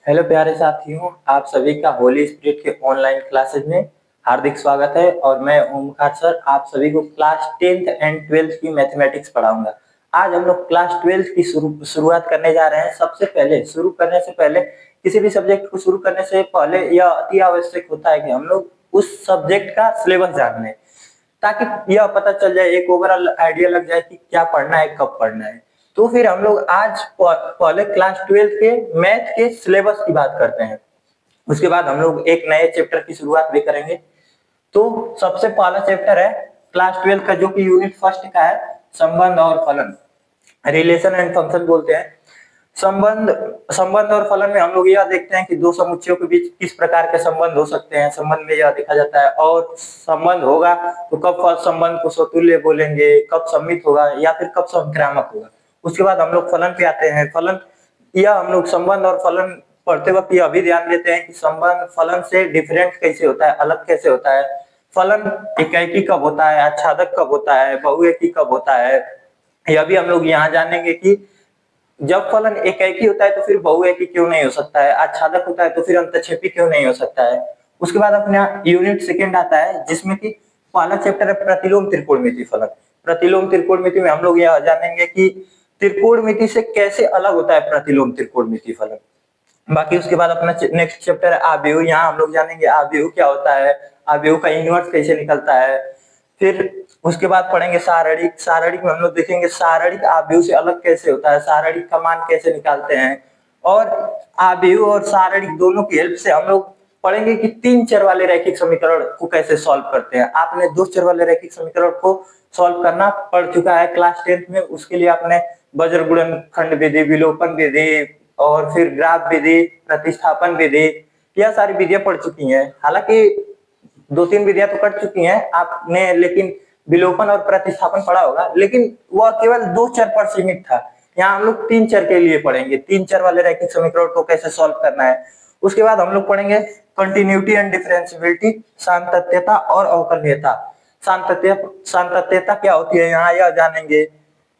Hello प्यारे साथियों, आप सभी का होली स्पिरिट के ऑनलाइन क्लासेज में हार्दिक स्वागत है। और मैं ओमकार सर आप सभी को क्लास 10th एंड 12th की मैथमेटिक्स पढ़ाऊंगा। आज हम लोग क्लास 12th की शुरुआत करने जा रहे हैं। सबसे पहले शुरू करने से पहले किसी भी सब्जेक्ट को शुरू करने से पहले यह अति आवश्यक होता है कि हम लोग उस सब्जेक्ट का सिलेबस जान लें, ताकि यह पता चल जाए, एक ओवरऑल आइडिया लग जाए कि क्या पढ़ना है, कब पढ़ना है। तो फिर हम लोग आज पहले क्लास 12 के मैथ के सिलेबस की बात करते हैं। उसके बाद हम लोग एक नए चैप्टर की शुरुआत भी करेंगे। तो सबसे पहला चैप्टर है क्लास 12 का, जो कि यूनिट फर्स्ट का है, संबंध और फलन, रिलेशन एंड फंक्शन बोलते हैं। संबंध संबंध और फलन में हम लोग यह देखते हैं कि दो समुच्चयों के बीच किस प्रकार के संबंध हो सकते हैं। संबंध में यह देखा जाता है, और संबंध होगा तो कब संबंध को स्वतुल्य बोलेंगे, कब सममित होगा या फिर कब संक्रामक होगा। उसके बाद हम लोग फलन पे आते हैं। फलन, यह हम लोग संबंध और फलन पढ़ते वक्त यह भी ध्यान देते हैं कि संबंध फलन से डिफरेंट कैसे होता है, अलग कैसे होता है। फलन एकाएकी कब होता है, आच्छादक कब होता है, बहुएकी कब होता है। यह भी हम लोग यहाँ जानेंगे कि जब फलन एकाएकी होता है तो फिर बहुएकी क्यों नहीं हो सकता है, आच्छादक होता है तो फिर अंतःक्षेपी क्यों नहीं हो सकता है। उसके बाद अपना यूनिट सेकंड आता है, जिसमें कि पहला चैप्टर है प्रतिलोम त्रिकोणमिति फलन। प्रतिलोम त्रिकोणमिति में हम लोग यह जानेंगे कि त्रिकोणमिति से कैसे अलग होता है प्रतिलोम त्रिकोणमिति फलन। बाकी उसके बाद अपना नेक्स्ट चैप्टर है आव्यूह। यहाँ हम लोग जानेंगे आव्यूह क्या होता है, आव्यूह का इन्वर्स कैसे निकलता है। फिर उसके बाद पढ़ेंगे सारणिक। सारणिक में हम लोग देखेंगे सारणिक आव्यूह से अलग कैसे होता है, सारणिक का मान कैसे निकालते हैं। और आव्यूह और सारणिक दोनों की हेल्प से हम लोग पढ़ेंगे कि तीन चर वाले रैखिक समीकरण को कैसे सॉल्व करते हैं। आपने दो चर वाले रैखिक समीकरण को सॉल्व करना पड़ चुका है क्लास 10th में। उसके लिए आपने वज्र गुणनखंड विधि, विलोपन विधि, और फिर ग्राफ विधि, प्रतिस्थापन विधि, यह सारी विधियां पढ़ चुकी हैं। हालांकि दो तीन विधियां तो कर चुकी हैं आपने, लेकिन विलोपन और प्रतिस्थापन पढ़ा होगा, लेकिन वह केवल दो चर पर सीमित था। यहाँ हम लोग तीन चर के लिए पढ़ेंगे, तीन चर वाले रैखिक समीकरण को कैसे सॉल्व करना है। उसके बाद हम लोग पढ़ेंगे कंटिन्यूटी एंड डिफरेंशियबिलिटी, सांतत्यता और अवकलनीयता। सांतत्यता क्या होती है यहाँ यह जानेंगे।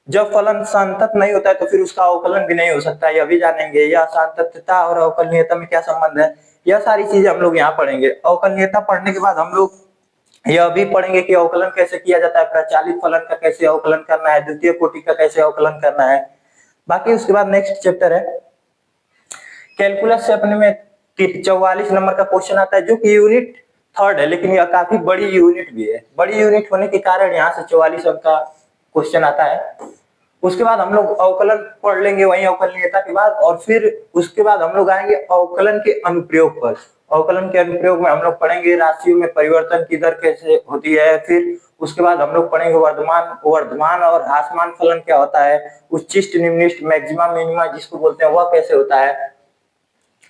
जब फलन संतत नहीं होता है तो फिर उसका अवकलन भी नहीं हो सकता, यह भी जानेंगे। यह सांतत्यता और अवकलनीयता में क्या संबंध है, यह सारी चीजें हम लोग यहाँ पढ़ेंगे। अवकलनीयता पढ़ने के बाद हम लोग यह भी पढ़ेंगे कि अवकलन कैसे किया जाता है, प्रचालित फलन का कैसे अवकलन करना है, द्वितीय कोटि का कैसे अवकलन करना है। बाकी उसके बाद नेक्स्ट चैप्टर है कैलकुलस से अपने में 44 नंबर का क्वेश्चन आता है, जो कि यूनिट थर्ड है, लेकिन यह काफी बड़ी यूनिट भी है। बड़ी यूनिट होने के कारण यहाँ से 44 अंक का क्वेश्चन आता है। उसके बाद हम लोग अवकलन पढ़ लेंगे वही अवकलनीयता के बाद, और फिर उसके बाद हम लोग आएंगे अवकलन के अनुप्रयोग पर। अवकलन के अनुप्रयोग में हम लोग पढ़ेंगे राशियों में परिवर्तन की दर कैसे होती है। फिर उसके बाद हम लोग पढ़ेंगे वर्धमान और ह्रासमान फलन क्या होता है, उच्चिष्ट निम्निष्ट मैक्सिमा मिनिमा जिसको बोलते हैं वह कैसे होता है।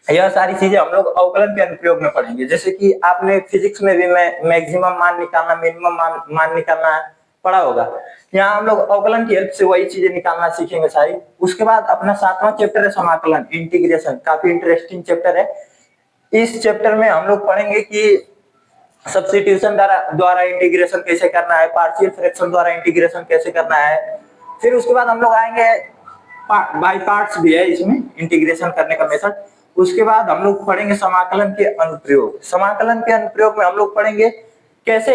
यह सारी चीजें हम लोग अवकलन के अनुप्रयोग में पढ़ेंगे। जैसे कि आपने फिजिक्स में भी मैक्सिमम मान निकालना, मिनिमम मान निकालना पढ़ा होगा। यहाँ हम लोग अवकलन की हेल्प से वही चीजें निकालना सीखेंगे सारी। उसके बाद अपना सातवां चैप्टर है समाकलन, इंटीग्रेशन। काफी इंटरेस्टिंग चैप्टर है। इस चैप्टर में हम लोग पढ़ेंगे कि सब्स्टिट्यूशन द्वारा इंटीग्रेशन कैसे करना है, पार्शियल फ्रैक्शन द्वारा इंटीग्रेशन कैसे करना है। फिर उसके बाद हम लोग आएंगे बाय पार्ट्स भी है इसमें इंटीग्रेशन करने का मेथड। उसके बाद हम लोग पढ़ेंगे समाकलन के अनुप्रयोग। समाकलन के अनुप्रयोग में हम लोग पढ़ेंगे कैसे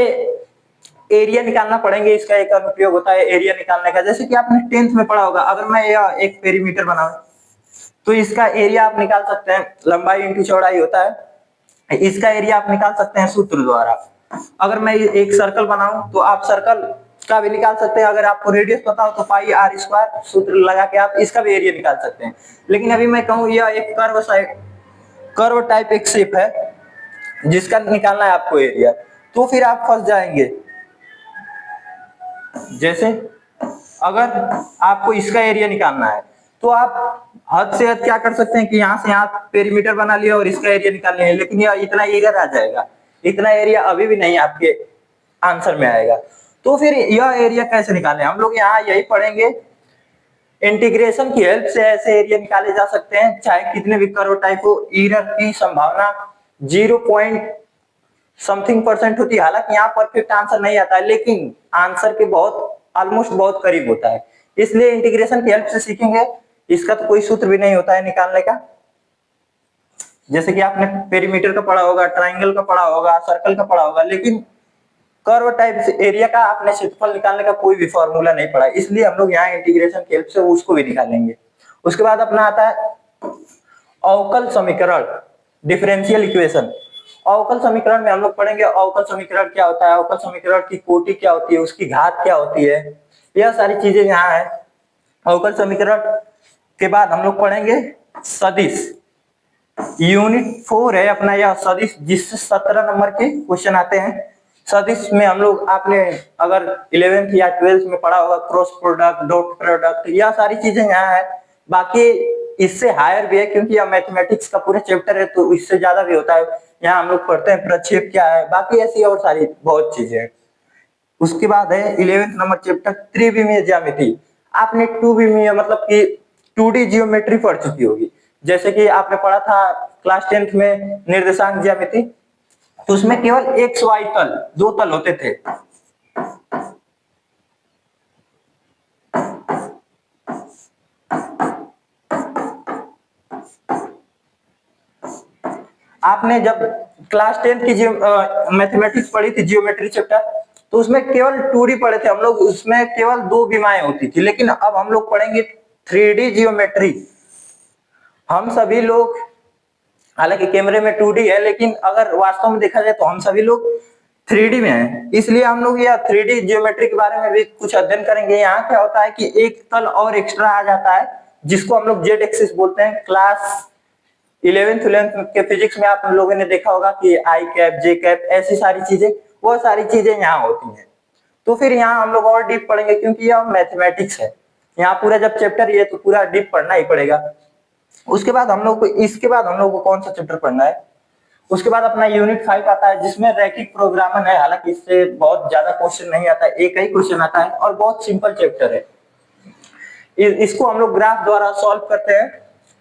एरिया निकालना पड़ेंगे। इसका एक अनुप्रयोग होता है एरिया निकालने का। जैसे कि आपने 10th में पढ़ा होगा, अगर मैं यह एक पेरीमीटर बनाऊं तो इसका एरिया आप निकाल सकते हैं, लंबाई इंटू चौड़ाई होता है। इसका एरिया आप निकाल सकते हैं सूत्र द्वारा। अगर मैं एक सर्कल बनाऊं तो आप सर्कल का भी निकाल सकते हैं। अगर आपको रेडियस पता हो तो पाई आर स्क्वायर सूत्र लगा के आप इसका भी एरिया निकाल सकते हैं। लेकिन अभी मैं कहूं यह एक कर्व टाइप एक शेप है जिसका निकालना है आपको एरिया, तो फिर आप फंस जाएंगे। जैसे अगर आपको इसका एरिया निकालना है तो आप हद से हद क्या कर सकते हैं कि यहाँ से यहाँ पेरीमीटर बना लिया और इसका एरिया निकाल लिया, लेकिन यह इतना एरिया आ जाएगा। इतना एरिया अभी भी नहीं आपके आंसर में आएगा। तो फिर यह एरिया कैसे निकालें, हम लोग यहाँ यही पढ़ेंगे। इंटीग्रेशन की हेल्प से ऐसे एरिया निकाले जा सकते हैं, चाहे कितने भी कर्व टाइप हो। एरर की संभावना 0.something% होती है। हालांकि यहाँ परफेक्ट आंसर नहीं आता है, लेकिन आंसर के ऑलमोस्ट बहुत करीब होता है। इसलिए इंटीग्रेशन की हेल्प से सीखेंगे। इसका तो कोई सूत्र भी नहीं होता है निकालने का। जैसे कि आपने पेरीमीटर का पढ़ा होगा, ट्राइंगल का पढ़ा होगा, सर्कल का पढ़ा होगा, लेकिन कर्व टाइप से एरिया का आपने क्षेत्रफल निकालने का कोई भी फॉर्मूला नहीं पढ़ा, इसलिए हम लोग यहाँ इंटीग्रेशन की हेल्प से उसको भी निकालेंगे। उसके बाद अपना आता है अवकल समीकरण, डिफरेंशियल इक्वेशन। अवकल समीकरण में हम लोग पढ़ेंगे अवकल समीकरण क्या होता है, अवकल समीकरण की कोटि क्या होती है, उसकी घात क्या होती है, यह सारी चीजें यहाँ है। अवकल समीकरण के बाद हम लोग पढ़ेंगे सदिश, यूनिट 4 है अपना यह सदिश, जिससे 17 नंबर के क्वेश्चन आते हैं। सदिश में हम लोग, आपने अगर 11th या 12th में पढ़ा होगा क्रॉस प्रोडक्ट, डॉट प्रोडक्ट, यह सारी चीजें यहाँ है। बाकी इससे हायर भी है क्योंकि यह मैथमेटिक्स का पूरा चैप्टर है, तो इससे ज्यादा भी होता है। यहाँ हम लोग पढ़ते हैं प्रक्षेप क्या है, बाकी ऐसी और सारी बहुत चीजें हैं। उसके बाद है 11th नंबर चैप्टर त्रिविमीय ज्यामिति। आपने 2 विमीय मतलब कि 2D जियोमेट्री पढ़ चुकी होगी, जैसे कि आपने पढ़ा था क्लास 10th में निर्देशांक ज्यामिति, तो उसमें केवल एक्स वाई तल, 2 तल होते थे। आपने जब क्लास 10th की मैथमेटिक्स पढ़ी थी जियोमेट्री चैप्टर, तो उसमें केवल 2D पढ़े थे हम लोग, उसमें केवल 2 विमाएं होती थी। लेकिन अब हम लोग पढ़ेंगे 3D जियोमेट्री। हम सभी लोग, हालांकि कैमरे में 2D है, लेकिन अगर वास्तव में देखा जाए तो हम सभी लोग 3D में हैं, इसलिए हम लोग यह 3D जियोमेट्री के बारे में भी कुछ अध्ययन करेंगे। यहाँ क्या होता है कि एक तल और एक्स्ट्रा आ जाता है, जिसको हम लोग जेड एक्सिस बोलते हैं। क्लास 11th के फिजिक्स में आप लोगों ने देखा होगा कि आई कैप, जे कैप, ऐसी सारी चीजें, वो सारी चीजें यहाँ होती हैं। तो फिर यहाँ हम लोग और डीप पढ़ेंगे क्योंकि यह मैथमेटिक्स है। यहाँ पूरा जब चैप्टर ये तो पूरा डीप पढ़ना ही पड़ेगा। उसके बाद हम लोग को, इसके बाद हम लोग को कौन सा चैप्टर पढ़ना है, उसके बाद अपना यूनिट 5 आता है, जिसमें रैखिक प्रोग्रामन है। हालांकि इससे बहुत ज्यादा क्वेश्चन नहीं आता है, एक ही क्वेश्चन आता है और बहुत सिंपल चैप्टर है। इसको हम लोग ग्राफ द्वारा सॉल्व करते हैं।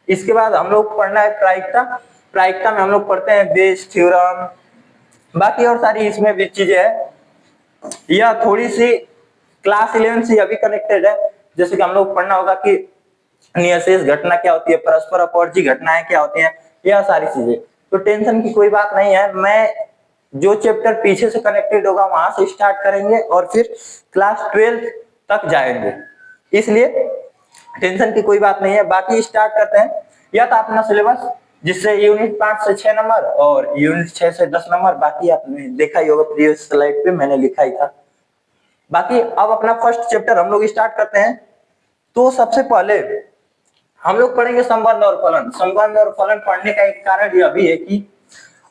इसके बाद हम लोग पढ़ना है प्रायिकता। प्रायिकता में हम लोग पढ़ते हैं बेस थ्योरम, बाकी और सारी इसमें भी चीजें है। यह थोड़ी सी क्लास 11 से अभी कनेक्टेड है। जैसे कि हम लोग पढ़ना होगा कि नियशेष घटना क्या होती है, परस्पर अपवर्जी घटनाएं क्या होती हैं, यह सारी चीजें। तो टेंशन की कोई बात नहीं है, मैं जो चैप्टर पीछे से कनेक्टेड होगा वहां से स्टार्ट करेंगे और फिर क्लास 12 तक जाएंगे, इसलिए टेंशन की कोई बात नहीं है। बाकी स्टार्ट करते हैं। यह था अपना सिलेबस, जिससे यूनिट 5 से 6 नंबर और यूनिट 6 से 10 नंबर। बाकी आपने देखा ही होगा, प्रीवियस स्लाइड पे मैंने लिखा ही था। बाकी अब अपना फर्स्ट चैप्टर हम लोग स्टार्ट करते हैं। तो सबसे पहले हम लोग पढ़ेंगे संबंध और फलन। संबंध और फलन पढ़ने का एक कारण यह भी है कि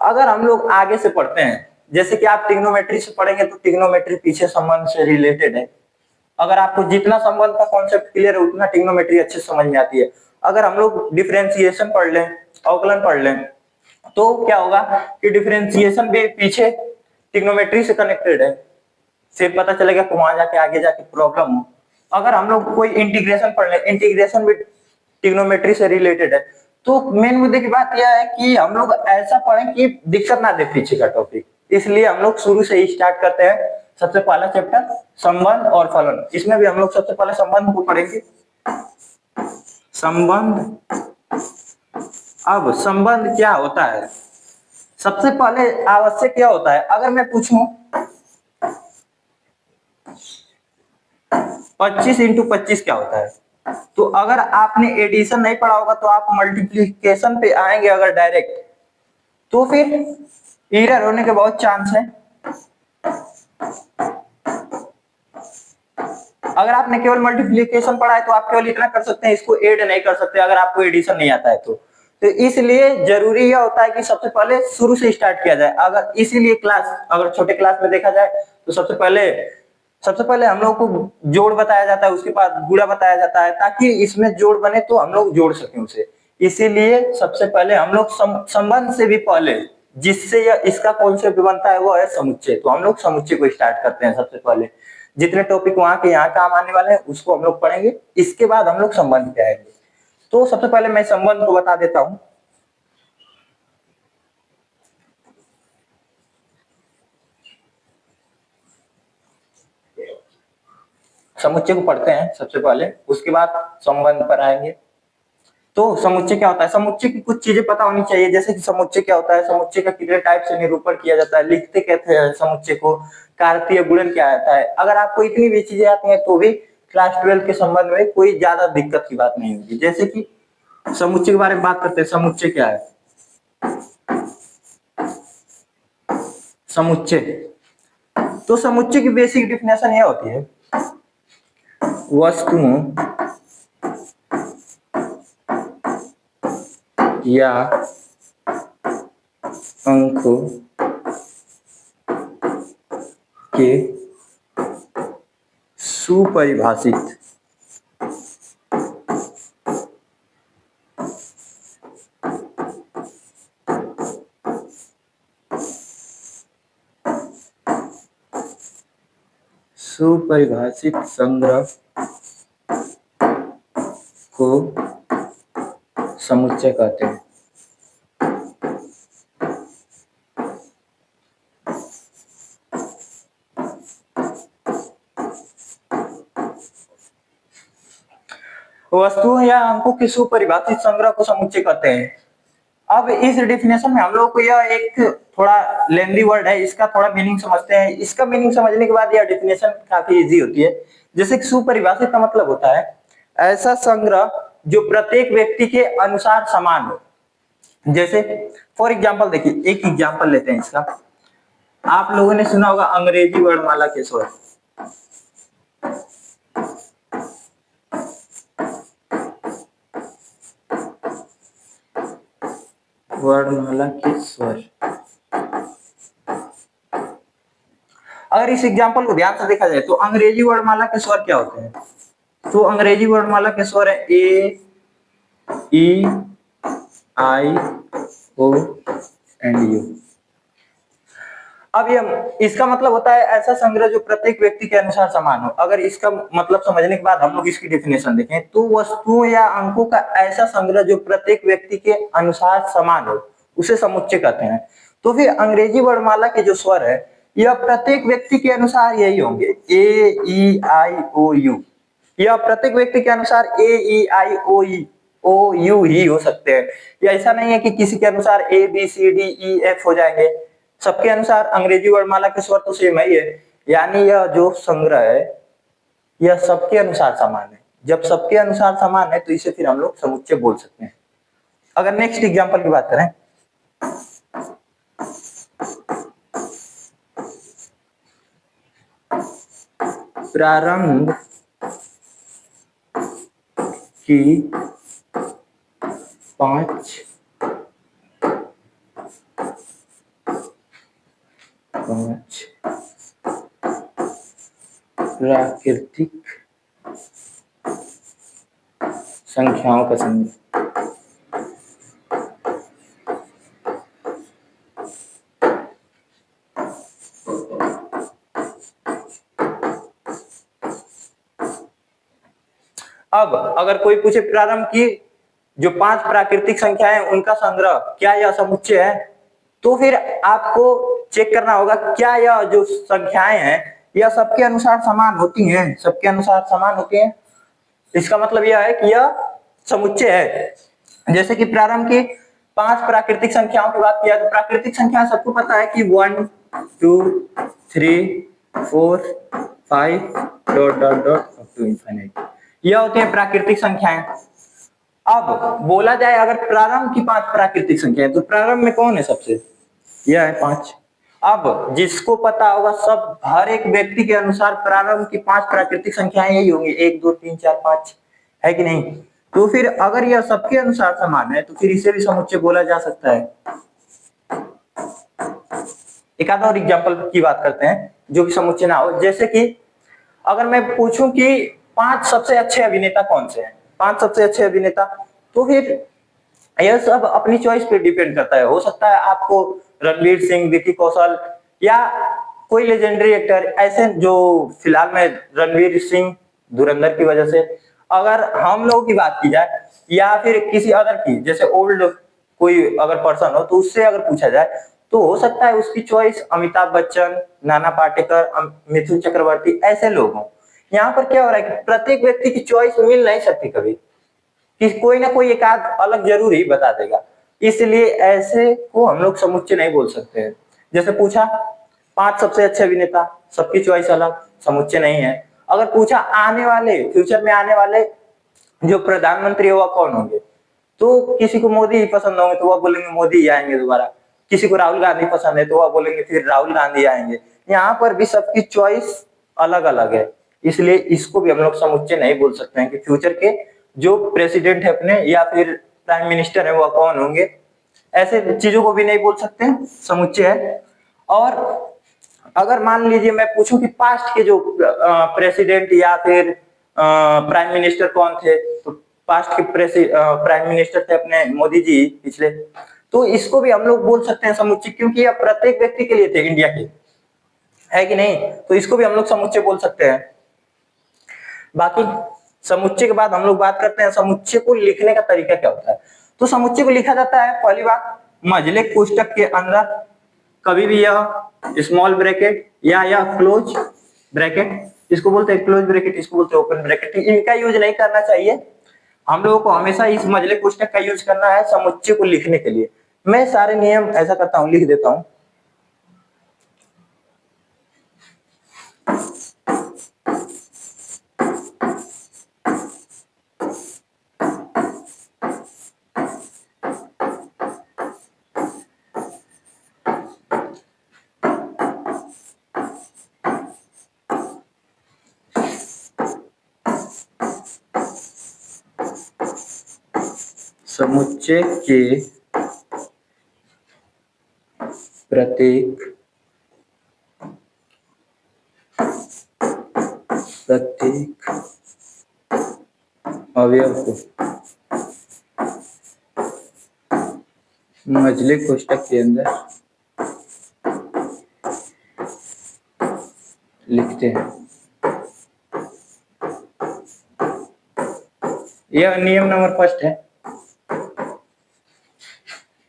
अगर हम लोग आगे से पढ़ते हैं, जैसे कि आप ट्रिग्नोमेट्री से पढ़ेंगे, तो ट्रिग्नोमेट्री पीछे संबंध से रिलेटेड है। अगर आपको जितना संबंध का कॉन्सेप्ट क्लियर है, उतना ट्रिग्नोमेट्री अच्छे समझ में आती है। अगर हम लोग डिफरेंशिएशन पढ़ लें, अवकलन पढ़ लें, तो क्या होगा कि डिफरेंशिएशन भी पीछे ट्रिग्नोमेट्री से कनेक्टेड है। फिर पता चलेगा कि वहां जाके आगे जाके प्रॉब्लम हो। अगर हम लोग कोई इंटीग्रेशन पढ़ लें, इंटीग्रेशन भी ट्रिग्नोमेट्री से रिलेटेड है। तो मेन मुद्दे की बात यह है कि हम लोग ऐसा पढ़ें कि दिक्कत ना दे पीछे का टॉपिक, इसलिए हम लोग शुरू से ही स्टार्ट करते हैं। सबसे पहला चैप्टर संबंध और फलन। इसमें भी हम लोग सबसे पहले संबंध को पढ़ेंगे। संबंध, अब संबंध क्या होता है, सबसे पहले आवश्यक क्या होता है। अगर मैं पूछूं 25 इंटू 25 क्या होता है, तो अगर आपने एडिशन नहीं पढ़ा होगा तो आप मल्टीप्लीकेशन पे आएंगे अगर डायरेक्ट, तो फिर एरर होने के बहुत चांस है। अगर आपने केवल मल्टीप्लीकेशन पढ़ा है तो आप केवल इतना कर सकते हैं, इसको ऐड नहीं कर सकते अगर आपको एडिशन नहीं आता है तो इसलिए जरूरी यह होता है कि सबसे पहले शुरू से स्टार्ट किया जाए। अगर इसीलिए क्लास, अगर छोटे क्लास में देखा जाए तो सबसे पहले हम लोग को जोड़ बताया जाता है, उसके बाद गुणा बताया जाता है, ताकि इसमें जोड़ बने तो हम लोग जोड़ सकें उसे। इसीलिए सबसे पहले हम लोग संबंध से भी पहले जिससे यह इसका कॉन्सेप्ट बनता है वो है समुच्चय। तो हम लोग समुच्चय को स्टार्ट करते हैं। सबसे पहले जितने टॉपिक वहां के यहाँ काम आने वाले हैं उसको हम लोग पढ़ेंगे, इसके बाद हम लोग संबंध पे आएंगे। तो सबसे पहले मैं संबंध को बता देता हूं। समुच्चय को पढ़ते हैं सबसे पहले, उसके बाद संबंध पर आएंगे। तो समुच्चय क्या होता है, समुच्चय की कुछ चीजें पता होनी चाहिए, जैसे कि समुच्चय क्या होता है, समुच्चय का कितने टाइप से निरूपण किया जाता है, लिखते कैसे हैं समुच्चय को, कार्तीय गुणन क्या आता है। अगर आपको इतनी भी चीजें आती हैं तो भी क्लास 12 के संबंध में कोई ज्यादा दिक्कत की बात नहीं होगी। जैसे कि समुच्चय के बारे में बात करते हैं, समुच्चय क्या है। समुच्चय, तो समुच्चय की बेसिक डिफिनेशन यह होती है, वस्तुओं या अंकों के सुपरिभाषित संग्रह को समुच्चय कहते हैं। वस्तुओं या अंकों के सुपरिभाषित संग्रह को समुच्चय कहते हैं। अब इस डेफिनेशन में हम लोग को यह एक थोड़ा लेंदी वर्ड है, इसका थोड़ा मीनिंग समझते हैं। इसका मीनिंग समझने के बाद यह डेफिनेशन काफी इजी होती है। जैसे कि सुपरिभाषित का मतलब होता है ऐसा संग्रह जो प्रत्येक व्यक्ति के अनुसार समान हो। जैसे फॉर एग्जांपल देखिए, एक एग्जांपल लेते हैं इसका। आप लोगों ने सुना होगा अंग्रेजी वर्णमाला के स्वर। वर्णमाला के स्वर, अगर इस एग्जांपल को ध्यान से देखा जाए तो अंग्रेजी वर्णमाला के स्वर क्या होते हैं। तो अंग्रेजी वर्णमाला के स्वर है ए, ई, आई, ओ एंड यू। अब ये इसका मतलब होता है ऐसा संग्रह जो प्रत्येक व्यक्ति के अनुसार समान हो। अगर इसका मतलब समझने के बाद हम लोग इसकी डेफिनेशन देखें तो वस्तुओं या अंकों का ऐसा संग्रह जो प्रत्येक व्यक्ति के अनुसार समान हो उसे समुच्चय कहते हैं। तो फिर अंग्रेजी वर्णमाला के जो स्वर है यह प्रत्येक व्यक्ति के अनुसार यही होंगे, ए, ई, आई, ओ, यू। यह प्रत्येक व्यक्ति के अनुसार ए, ई, आई, ओ, यू ही हो सकते हैं। या ऐसा नहीं है कि किसी के अनुसार ए, बी, सी, डी, ई, एफ हो जाएंगे। सबके अनुसार अंग्रेजी वर्णमाला के स्वर तो सेम ही है। यानी यह जो संग्रह है यह सबके अनुसार समान है। जब सबके अनुसार समान है तो इसे फिर हम लोग समुच्चय बोल सकते हैं। अगर नेक्स्ट एग्जांपल की बात करें, प्रारंभ की 5 प्राकृतिक संख्याओं का संग्रह। अब अगर कोई पूछे प्रारंभ की जो 5 प्राकृतिक संख्याएं उनका संग्रह क्या यह समुच्चय है, तो फिर आपको चेक करना होगा क्या यह जो संख्याएं हैं यह सबके अनुसार समान होती हैं। सबके अनुसार समान होती हैं, इसका मतलब यह है कि यह समुच्चय है। जैसे कि प्रारंभ की 5 प्राकृतिक संख्याओं की बात किया तो प्राकृतिक संख्या सबको पता है कि 1, 2, 3, 4, 5 dot dot dot up to infinity, यह होती है प्राकृतिक संख्याएं। अब बोला जाए अगर प्रारंभ की 5 प्राकृतिक संख्याएं तो प्रारंभ में कौन है सबसे, यह है 5। अब जिसको पता होगा सब हर एक व्यक्ति के अनुसार प्रारंभ की 5 प्राकृतिक संख्याएं यही होंगी, 1, 2, 3, 4, 5, है कि नहीं। तो फिर अगर यह सबके अनुसार समान है तो फिर इसे भी समुच्चय बोला जा सकता है। एक आधा और एग्जांपल की बात करते हैं जो कि समुच्चय ना हो। जैसे कि अगर मैं पूछूं कि 5 सबसे अच्छे अभिनेता कौन से हैं, 5 सबसे अच्छे अभिनेता, तो फिर यह सब अपनी चॉइस पे डिपेंड करता है। हो सकता है आपको रणवीर सिंह, विकी कौशल या कोई लेजेंडरी एक्टर ऐसे जो फिलहाल में रणवीर सिंह धुरंधर की वजह से, अगर हम लोगों की बात की जाए या फिर किसी अदर की जैसे ओल्ड कोई अगर पर्सन हो तो उससे अगर पूछा जाए तो हो सकता है उसकी चॉइस अमिताभ बच्चन, नाना पाटेकर, मिथुन चक्रवर्ती ऐसे लोग हों। यहाँ पर क्या हो रहा है कि प्रत्येक व्यक्ति की चॉइस मिल नहीं सकती कभी। कि कोई ना कोई एक आध अलग जरूर ही बता देगा, इसलिए ऐसे को हम लोग समुच्चय नहीं बोल सकते हैं। जैसे पूछा 5 सबसे अच्छे अभिनेता, सबकी चॉइस अलग, समुच्चय नहीं है। अगर पूछा आने वाले फ्यूचर में आने वाले जो प्रधानमंत्री वह कौन होंगे, तो किसी को मोदी ही पसंद होंगे तो वह बोलेंगे मोदी ही आएंगे दोबारा, किसी को राहुल गांधी पसंद है तो वह बोलेंगे फिर राहुल गांधी आएंगे। यहाँ पर भी सबकी चॉइस अलग अलग है, इसलिए इसको भी हम लोग समुच्चय नहीं बोल सकते हैं कि फ्यूचर के जो प्रेसिडेंट है अपने या फिर प्राइम मिनिस्टर है वह कौन होंगे, ऐसे चीजों को भी नहीं बोल सकते हैं, समुच्चय है। और अगर मान लीजिए मैं पूछूं कि पास्ट के जो प्रेसिडेंट या फिर प्राइम मिनिस्टर कौन थे, तो पास्ट के प्राइम मिनिस्टर थे अपने मोदी जी पिछले, तो इसको भी हम लोग बोल सकते हैं समुच्चय, क्योंकि यह प्रत्येक व्यक्ति के लिए थे इंडिया के, है कि नहीं, तो इसको भी हम लोग समुच्चय बोल सकते हैं। बाकी समुच्चय के बाद हम लोग बात करते हैं समुच्चय को लिखने का तरीका क्या होता है। तो समुच्चय को लिखा जाता है, पहली बात मझले कोष्टक के अंदर, कभी भी यह स्मॉल ब्रैकेट या यह क्लोज ब्रैकेट, इसको बोलते हैं क्लोज ब्रैकेट, इसको बोलते हैं ओपन ब्रैकेट, इनका यूज नहीं करना चाहिए। हम लोगों को हमेशा इस मझले कोष्टक का यूज करना है समुच्चय को लिखने के लिए। मैं सारे नियम ऐसा करता हूं, लिख देता हूं। समुच्चय के प्रत्येक अवयव को मझले कोष्टक के अंदर लिखते हैं। यह नियम नंबर फर्स्ट है।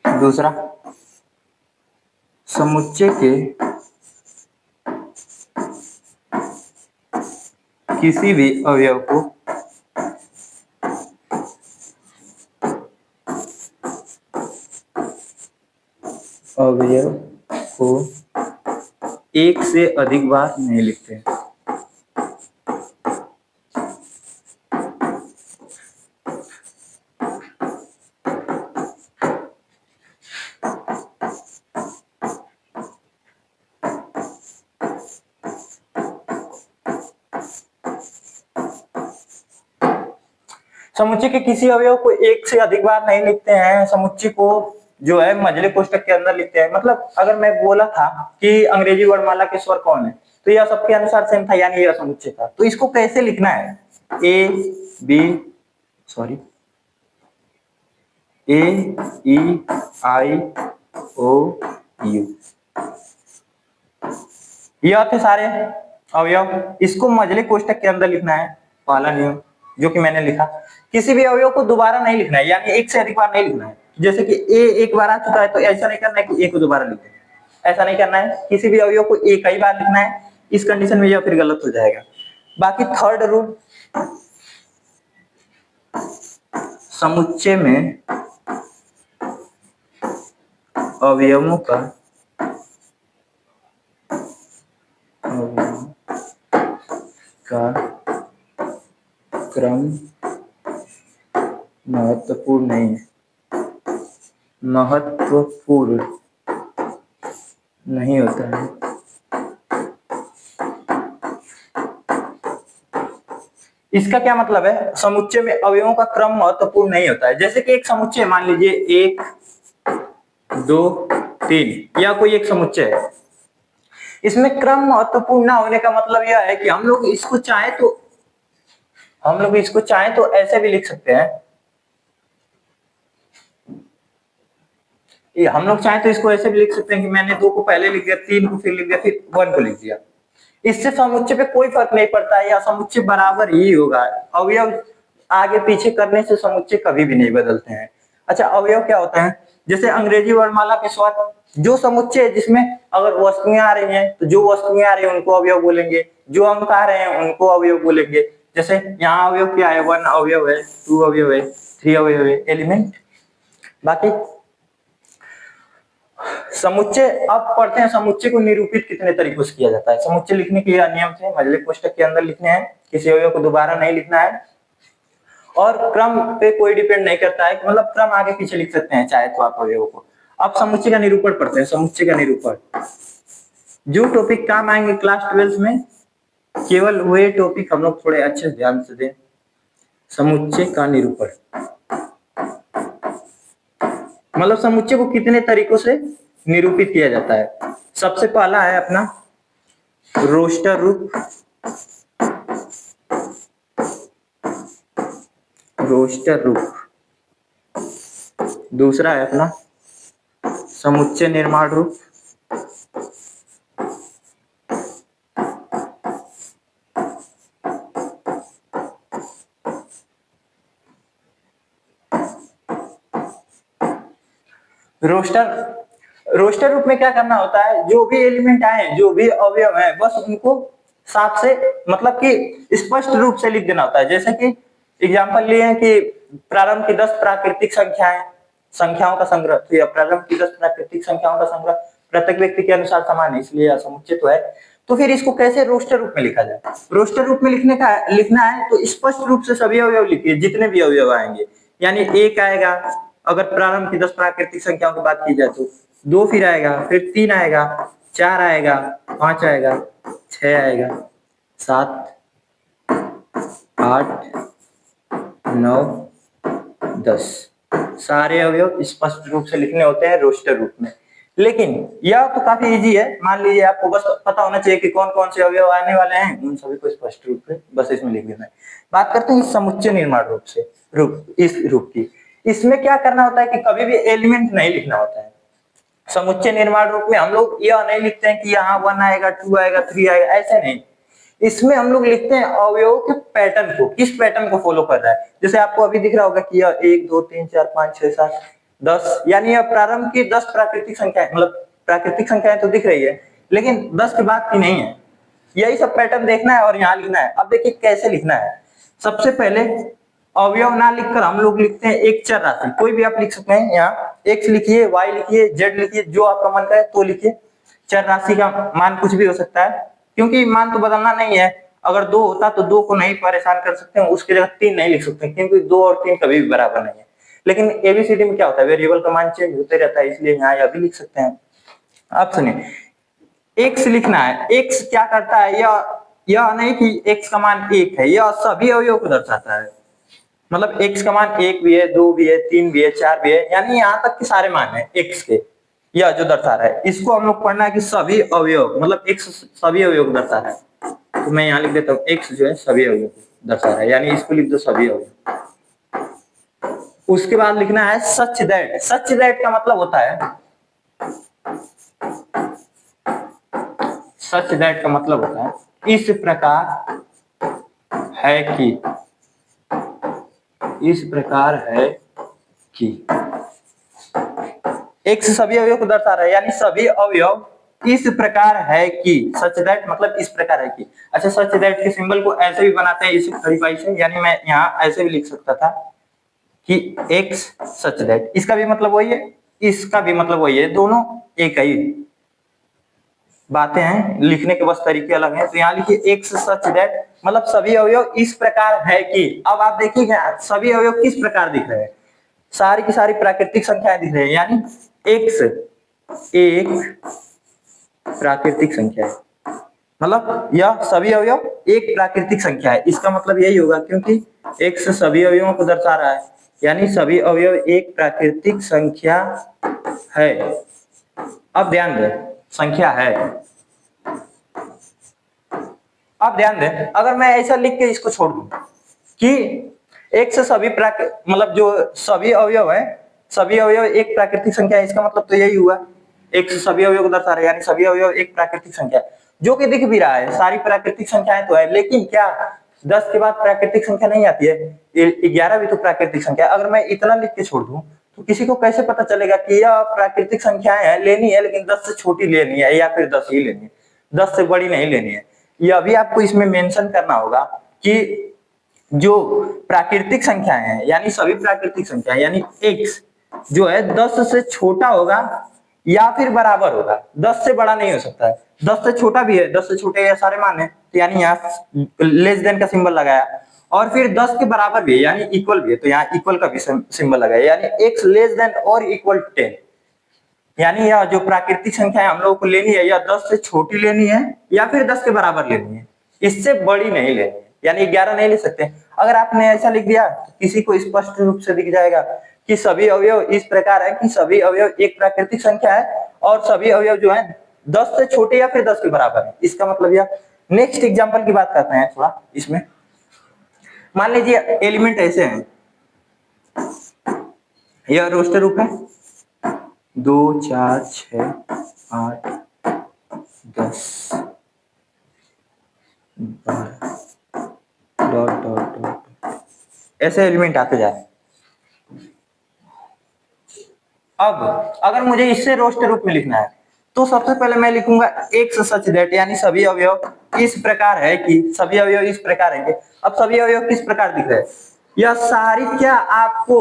दूसरा, समुच्चय के किसी भी अवयव को एक से अधिक बार नहीं लिखते हैं। समुच्चय के किसी अवयव को एक से अधिक बार नहीं लिखते हैं, समुच्चय को जो है मझले कोष्टक के अंदर लिखते हैं। मतलब अगर मैं बोला था कि अंग्रेजी वर्णमाला के स्वर कौन है, तो यह सबके अनुसार सेम था, यानी यह समुच्चय था। तो इसको कैसे लिखना है, ए ई आई ओ यू, यह थे सारे अवयव, इसको मझले कोष्टक के अंदर लिखना है। पहला नियम जो कि मैंने लिखा, किसी भी अवयव को दोबारा नहीं लिखना है, यानी एक से अधिक बार नहीं लिखना है। जैसे कि ए एक बार आ चुका है तो ऐसा नहीं करना है कि ए को दोबारा लिखे, ऐसा नहीं करना है। किसी भी अवयव को एक ही बार लिखना है, इस कंडीशन में यह फिर गलत हो जाएगा। बाकी थर्ड रूल, समुच्चय में अवयवों का क्रम महत्वपूर्ण नहीं है, महत्वपूर्ण नहीं होता है। इसका क्या मतलब है, समुच्चय में अवयवों का क्रम महत्वपूर्ण नहीं होता है। जैसे कि एक समुच्चय मान लीजिए 1 2 3, या कोई एक समुच्चय है, इसमें क्रम महत्वपूर्ण ना होने का मतलब यह है कि हम लोग इसको चाहे तो ऐसे भी लिख सकते हैं। हम लोग चाहे तो इसको ऐसे भी लिख सकते हैं कि मैंने 2 को पहले लिख दिया, 3 को फिर लिख दिया, फिर 1 को लिख दिया। इससे समुच्चय पे कोई फर्क नहीं पड़ता है, या समुच्चय बराबर ही होगा। अवयव आगे पीछे करने से समुच्चय कभी भी नहीं बदलते हैं। अच्छा, अवयव क्या होता है, जैसे अंग्रेजी वर्णमाला के स्वर, जो समुच्चय जिसमें अगर वस्तुएं आ रही हैं तो जो वस्तुएं आ रही हैं उनको अवयव बोलेंगे, जो अंक आ रहे हैं उनको अवयव बोलेंगे। जैसे यहाँ अवयव क्या है, 1 अवयव है, 2 अवयव है, 3 अवयवी एलिमेंट। बाकी समुच्चय, अब पढ़ते हैं समुच्चय को निरूपित कितने तरीकों से किया जाता है। समुच्चय लिखने के नियम थे, मझले कोष्ठक के अंदर लिखने हैं, किसी अवयव को दोबारा नहीं लिखना है और क्रम पे कोई डिपेंड नहीं करता है, मतलब क्रम आगे पीछे लिख सकते हैं चाहे तो आप अवयव को। अब समुच्चय का निरूपण पढ़ते हैं। समुच्चय का निरूपण जो टॉपिक काम आएंगे क्लास 12 में, केवल वही टॉपिक हम लोग थोड़े अच्छे से ध्यान से दें। समुच्चय का निरूपण मतलब समुच्चय को कितने तरीकों से निरूपित किया जाता है। सबसे पहला है अपना रोस्टर रूप, रोस्टर रूप। दूसरा है अपना समुच्चय निर्माण रूप, रोस्टर रूप में क्या करना होता है, जो भी एलिमेंट आए, जो भी अवयव है, बस उनको साफ से मतलब कि स्पष्ट रूप से लिख देना होता है। जैसे कि एग्जांपल लिए हैं कि प्रारंभ की 10 प्राकृतिक संख्याओं का संग्रह, तो यह प्रारंभ की 10 प्राकृतिक संख्याओं का संग्रह प्रत्येक व्यक्ति के अनुसार समान है, इसलिए यह समुच्चय तो है। तो फिर इसको कैसे रोस्टर रूप में लिखा जाए। रोस्टर रूप में लिखना है तो स्पष्ट रूप से सभी अवयव लिखिए, जितने भी अवयव आएंगे। यानी 1 आएगा अगर प्रारंभ की 10 प्राकृतिक संख्याओं की बात की जाए तो, 2 फिर आएगा, फिर 3 आएगा, 4 आएगा, 5 आएगा, 6 आएगा, 7, 8, 9, 10। सारे अवयव स्पष्ट रूप से लिखने होते हैं रोस्टर रूप में। लेकिन यह तो काफी इजी है, मान लीजिए आपको बस पता होना चाहिए कि कौन कौन से अवयव आने वाले हैं, उन सभी को स्पष्ट रूप से बस इसमें लिख देना है। बात करते हैं समुच्चय निर्माण रूप से, इस रूप की। इसमें क्या करना होता है कि कभी भी एलिमेंट नहीं लिखना होता है। समुच्चय निर्माण रूप में हम लोग यह नहीं लिखते हैं कि यहाँ 1 आएगा, 2 आएगा, 3 आएगा, ऐसे नहीं। इसमें हम लोग लिखते हैं अवयवों के पैटर्न को, किस पैटर्न को फॉलो कर रहा है। जैसे आपको अभी दिख रहा होगा कि यह 1 2 3 4 5 6 7 10, यानी यह प्रारंभ की 10 प्राकृतिक संख्याएं, मतलब प्राकृतिक संख्याएं तो दिख रही है लेकिन 10 के बाद की नहीं है। यही सब पैटर्न देखना है और यहाँ लिखना है। अब देखिए कैसे लिखना है। सबसे पहले अवयव ना लिखकर हम लोग लिखते हैं एक चर राशि, कोई भी आप लिख सकते हैं। यहाँ x लिखिए, y लिखिए, z लिखिए, जो आपका मन करे तो लिखिए। चर राशि का मान कुछ भी हो सकता है, क्योंकि मान तो बदलना नहीं है। अगर 2 होता तो 2 को नहीं परेशान कर सकते हैं, उसकी जगह 3 नहीं लिख सकते, क्योंकि 2 और 3 कभी भी बराबर नहीं है। लेकिन एबीसीडी में क्या होता है, वेरिएबल का मान चेंज होते रहता है, इसलिए यहाँ यह भी लिख सकते हैं। अब सुनिए, x लिखना है। x क्या करता है, यह नहीं कि x का मान 1 है, यह सभी अवयवों को दर्शाता है। मतलब x का मान 1 भी है, 2 भी है, 3 भी है, 4 भी है, यानी यहाँ तक के सारे मान है x के, यह जो दर्शा रहा है। इसको हम लोग पढ़ना है कि सभी अवयव, मतलब x सभी अवयव को दर्शा रहा है। तो मैं यहाँ लिख देता हूँ x जो है सभी अवयव को दर्शा रहा है, यानी इसको लिख दो सभी अवयव। उसके बाद लिखना है सच दैट। सच दैट का मतलब होता है, सच दैट का मतलब होता है इस प्रकार है कि, इस प्रकार है कि। x सभी अवयव को दर्शा रहा है, यानी सभी अवयव इस प्रकार है कि। सच दैट मतलब इस प्रकार है कि। अच्छा, सच दैट के सिंबल को ऐसे भी बनाते हैं इसी तरीके से, यानी मैं यहाँ ऐसे भी लिख सकता था कि x सच दैट। इसका भी मतलब वही है, इसका भी मतलब वही है, दोनों एक ही बातें हैं, लिखने के बस तरीके अलग हैं। तो यहाँ लिखिए x सच दैट मतलब सभी अवयव इस प्रकार है कि। अब आप देखिए सभी अवयव किस प्रकार दिख रहे हैं, सारी की सारी प्राकृतिक संख्याएं दिख रही है, यानी x एक प्राकृतिक संख्या है, मतलब यह सभी अवयव एक प्राकृतिक संख्या है। इसका मतलब यही होगा, क्योंकि x सभी अवयवों को दर्शा रहा है, यानी सभी अवयव एक प्राकृतिक संख्या है। अब ध्यान दें, संख्या है। अब ध्यान दें, अगर मैं ऐसा लिख के इसको छोड़ दूं कि x सभी मतलब जो सभी अवयव है, सभी अवयव एक प्राकृतिक संख्या है, इसका मतलब तो यही हुआ x सभी अवयव को दर्शा रहा है, यानी सभी अवयव एक प्राकृतिक संख्या है, जो कि दिख भी रहा है। सारी प्राकृतिक संख्याएं तो है, लेकिन क्या 10 के बाद प्राकृतिक संख्या नहीं आती है? 11 भी तो प्राकृतिक संख्या है। अगर मैं इतना लिख के छोड़ दूं तो किसी को कैसे पता चलेगा कि यह प्राकृतिक संख्याएं है, लेनी है लेकिन 10 से छोटी लेनी है या फिर 10 ही लेनी है, 10 से बड़ी नहीं लेनी है। यह भी आपको इसमें मेंशन करना होगा कि जो प्राकृतिक संख्याएं हैं यानी सभी प्राकृतिक संख्याएं यानी x जो है 10 से छोटा होगा या फिर बराबर होगा, 10 से बड़ा नहीं हो सकता है, 10 से छोटा भी है, 10 से छोटे ये सारे मान है, तो यानी यहाँ लेस देन का सिंबल लगाया, और फिर 10 के बराबर भी है यानी इक्वल भी है, तो यहाँ इक्वल का भी सिंबल लगाया, यानी x लेस देन और इक्वल 10, यानी यह जो प्राकृतिक संख्या है हम लोगों को लेनी है या 10 से छोटी लेनी है या फिर 10 के बराबर लेनी है, इससे बड़ी नहीं लेनी है, यानी 11 नहीं ले सकते। अगर आपने ऐसा लिख दिया तो किसी को स्पष्ट रूप से दिख जाएगा कि सभी अवयव इस प्रकार है कि सभी अवयव एक प्राकृतिक संख्या है और सभी अवयव जो है 10 से छोटे या फिर 10 के बराबर है, इसका मतलब यह। नेक्स्ट एग्जाम्पल की बात करते हैं थोड़ा इसमें। मान लीजिए एलिमेंट ऐसे हैं, यह रोस्टर रूप है 2 4 6 8 10 डॉट डॉट डॉट ऐसे एलिमेंट आते जा रहे हैं। अब अगर मुझे इससे रोस्टर रूप में लिखना है तो सबसे पहले मैं लिखूंगा एक्स सच दैट, यानी सभी अवयव इस प्रकार है कि सभी अवयव इस प्रकार है कि, अब सभी अवयव किस प्रकार दिख रहे हैं, यह सारी क्या आपको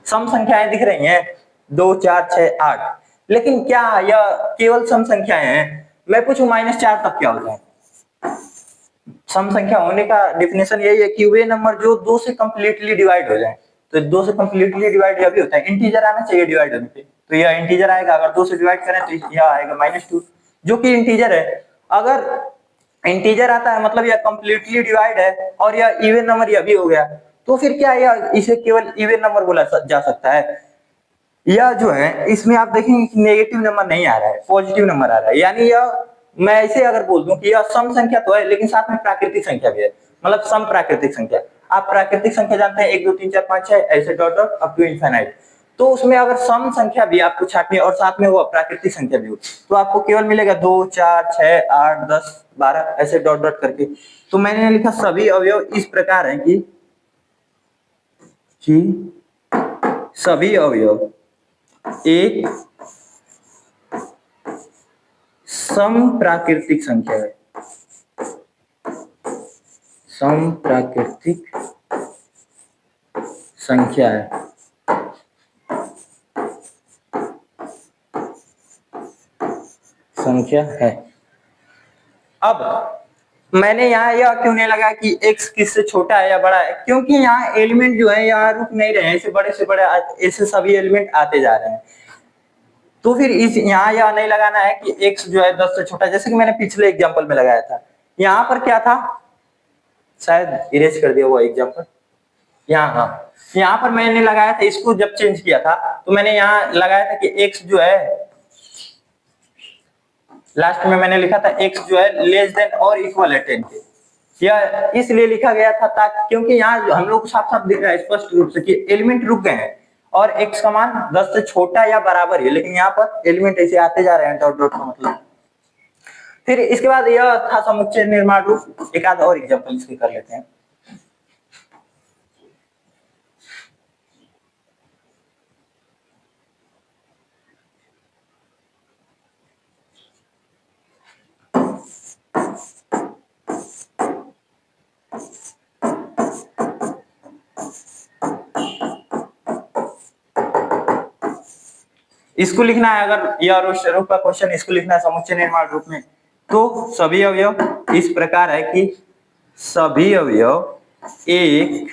सम संख्याएं दिख रही हैं 2 4 6 8, लेकिन क्या यह केवल सम संख्याएं हैं? मैं पूछूं -4 तक क्या होता है? सम संख्या होने का डेफिनेशन यही है कि वे नंबर जो 2 से कंप्लीटली डिवाइड हो जाए, तो 2 से कंप्लीटली डिवाइड यह भी होता है, इंटीजर आना चाहिए डिवाइड होने पे, तो यह इंटीजर आएगा, अगर 2 से डिवाइड करें तो यह आएगा -2 जो कि इंटीजर है। अगर इंटीजर आता है मतलब यह कंप्लीटली डिवाइड है और यह इवन नंबर यह भी हो गया, तो फिर क्या यह इसे केवल इवन नंबर बोला जा सकता है? यह जो है इसमें आप देखेंगे कि नेगेटिव नंबर नहीं आ रहा है, पॉजिटिव नंबर आ रहा है, यानी यह मैं ऐसे अगर बोल दूं कि यह सम संख्या तो है लेकिन साथ में प्राकृतिक संख्या भी है, मतलब सम प्राकृतिक संख्या। आप प्राकृतिक संख्या जानते हैं 1 2 3 4 5 6 ऐसे dot dot up to infinite, तो उसमें अगर सम संख्या भी आपको छाटनी और साथ में वो प्राकृतिक संख्या भी हो तो आपको केवल मिलेगा 2 4 6 8 10 12 ऐसे डॉट डॉट करके। तो मैंने लिखा सभी अवयव इस प्रकार है कि सभी अवयव एक सम प्राकृतिक संख्या है, सम प्राकृतिक संख्या है। संख्या है। अब मैंने यहाँ यह क्यों नहीं लगा कि x किससे छोटा है या बड़ा है, क्योंकि यहाँ एलिमेंट जो है यहाँ रुक नहीं रहे हैं, ऐसे बड़े से बड़े ऐसे सभी एलिमेंट आते जा रहे हैं, तो फिर इस यहाँ यह नहीं लगाना है कि x जो है 10 से छोटा, जैसे कि मैंने पिछले एग्जांपल में लगाया था। यहाँ पर क्या था, शायद इरेज कर दिया वो एग्जांपल, यहाँ पर मैंने लगाया था, इसको जब चेंज किया था तो मैंने यहाँ लगाया था कि x जो है लास्ट में मैंने लिखा था x जो है लेस देन और इक्वल है 10 के, यह इसलिए लिखा गया था ताकि क्योंकि यहाँ हम लोग को साफ साफ दिख रहा है स्पष्ट रूप से कि एलिमेंट रुक गए हैं और x का मान 10 से छोटा या बराबर है, लेकिन यहाँ पर एलिमेंट ऐसे आते जा रहे हैं डॉट डॉट का मतलब। फिर इसके बाद यह था समुच्चय निर्माण रूप, एक आध और एग्जांपल इसके कर लेते हैं। इसको लिखना है, अगर यह रूप का क्वेश्चन इसको लिखना है समुच्चय निर्माण रूप में, तो सभी अवयव इस प्रकार है कि सभी अवयव एक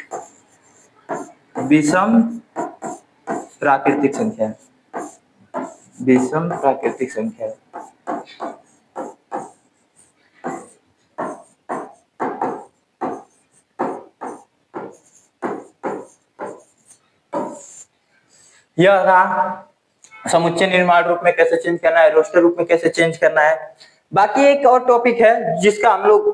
विषम प्राकृतिक संख्या है, विषम प्राकृतिक संख्या है। यह रहा समुच्चय निर्माण रूप में कैसे चेंज करना है, रोस्टर रूप में कैसे चेंज करना है। बाकी एक और टॉपिक है जिसका हम लोग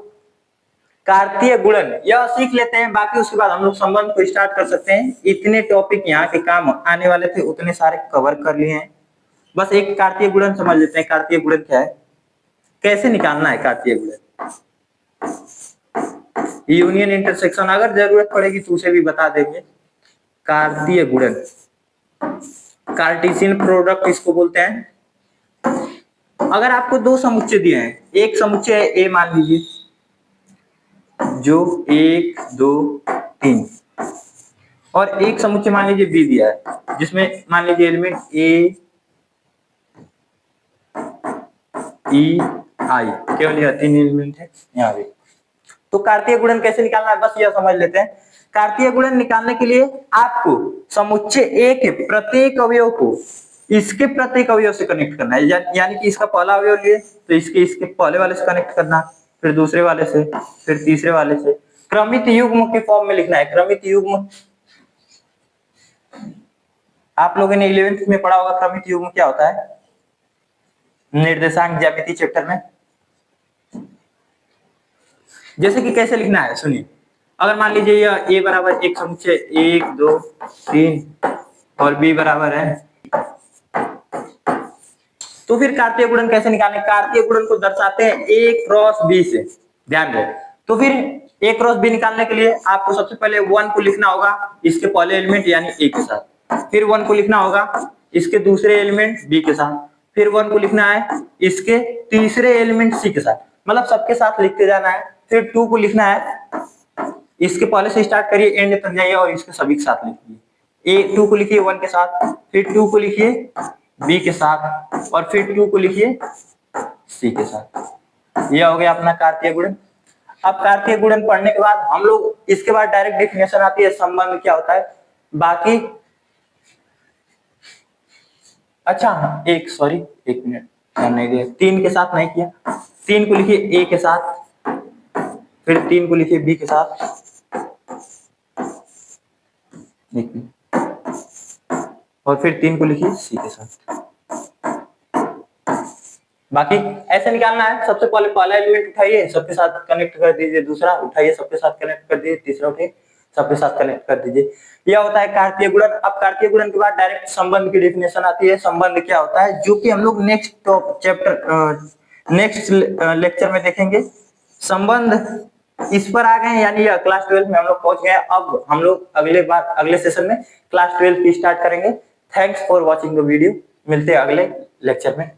कार्तीय गुणन यह सीख लेते हैं, बाकी उसके बाद हम लोग संबंध को स्टार्ट कर सकते हैं। इतने टॉपिक यहाँ के काम आने वाले थे उतने सारे कवर कर लिए हैं, बस एक कार्तीय गुणन समझ लेते हैं। कार्तीय गुणन क्या है, कैसे निकालना है कार्तीय गुणन, यूनियन इंटरसेक्शन, अगर जरूरत पड़ेगी तो उसे भी बता देंगे। कार्तीय गुणन कार्टेशियन प्रोडक्ट इसको बोलते हैं। अगर आपको दो समुच्चय दिए हैं, एक समुच्चय ए मान लीजिए जो 1 2 3 और एक समुच्चय मान लीजिए बी दिया है जिसमें मान लीजिए एलिमेंट ए ई आई केवल यह 3 एलिमेंट है यहाँ पे। तो कार्तीय गुणन कैसे निकालना है बस यह समझ लेते हैं। कार्तीय गुणन निकालने के लिए आपको समुच्चय ए के प्रत्येक अवयव को इसके प्रत्येक अवयव से कनेक्ट करना है, यानी कि इसका पहला अवयव लिए तो इसके पहले वाले से कनेक्ट करना, फिर दूसरे वाले से, फिर तीसरे वाले से, क्रमित युग्म के फॉर्म में लिखना है। क्रमित युग्म आप लोगों ने 11th में पढ़ा होगा, क्रमित युग्म क्या होता है निर्देशांक ज्यामिति चैप्टर में। जैसे कि कैसे लिखना है सुनिए, अगर मान लीजिए यह a बराबर एक समुच्चय 1 2 3 और b बराबर है, तो फिर कार्तीय गुणन कैसे निकालें। कार्तीय गुणन को दर्शाते हैं a क्रॉस b से, ध्यान रहे। तो फिर a क्रॉस b निकालने के लिए आपको सबसे पहले 1 को लिखना होगा इसके पहले एलिमेंट यानी a के साथ, फिर 1 को लिखना होगा इसके दूसरे एलिमेंट b के साथ, फिर 1 को लिखना है इसके तीसरे एलिमेंट c के साथ, मतलब सबके साथ लिखते जाना है। फिर 2 को लिखना है इसके पहले से स्टार्ट करिए एंड तक जाइए और इसके सभी के साथ लिखिए। a 2 को लिखिए 1 के साथ, फिर 2 को लिखिए b के साथ और फिर 2 को लिखिए c के साथ। यह हो गया अपना कार्तीय गुणन। अब कार्तीय गुणन पढ़ने के बाद हम लोग इसके बाद डायरेक्ट डेफिनेशन आती है संबंध क्या होता है बाकी। अच्छा एक मिनट ध्यान नहीं दिया, 3 के साथ नहीं किया। 3 को लिखिए a के साथ, फिर 3 को लिखिए b के साथ, और फिर 3 को लिखिए c के साथ। बाकी ऐसे निकालना है। सबसे पहले पहला एलिमेंट उठाइए सबके साथ कनेक्ट कर दीजिए, दूसरा उठाइए सबके साथ कनेक्ट कर दीजिए, तीसरा उठाइए सबके साथ कनेक्ट कर दीजिए। यह होता है कार्तीय गुणन। अब कार्तीय गुणन के बाद डायरेक्ट संबंध की डेफिनेशन आती है। संबंध क्या होता है जो कि हम लोग नेक्स्ट लेक्चर में देखेंगे। संबंध इस पर आ गए यानी क्लास 12 में हम लोग पहुंच गए। अब हम लोग अगले सेशन में क्लास 12 की स्टार्ट करेंगे। Thanks for watching the video. मिलते हैं अगले लेक्चर में।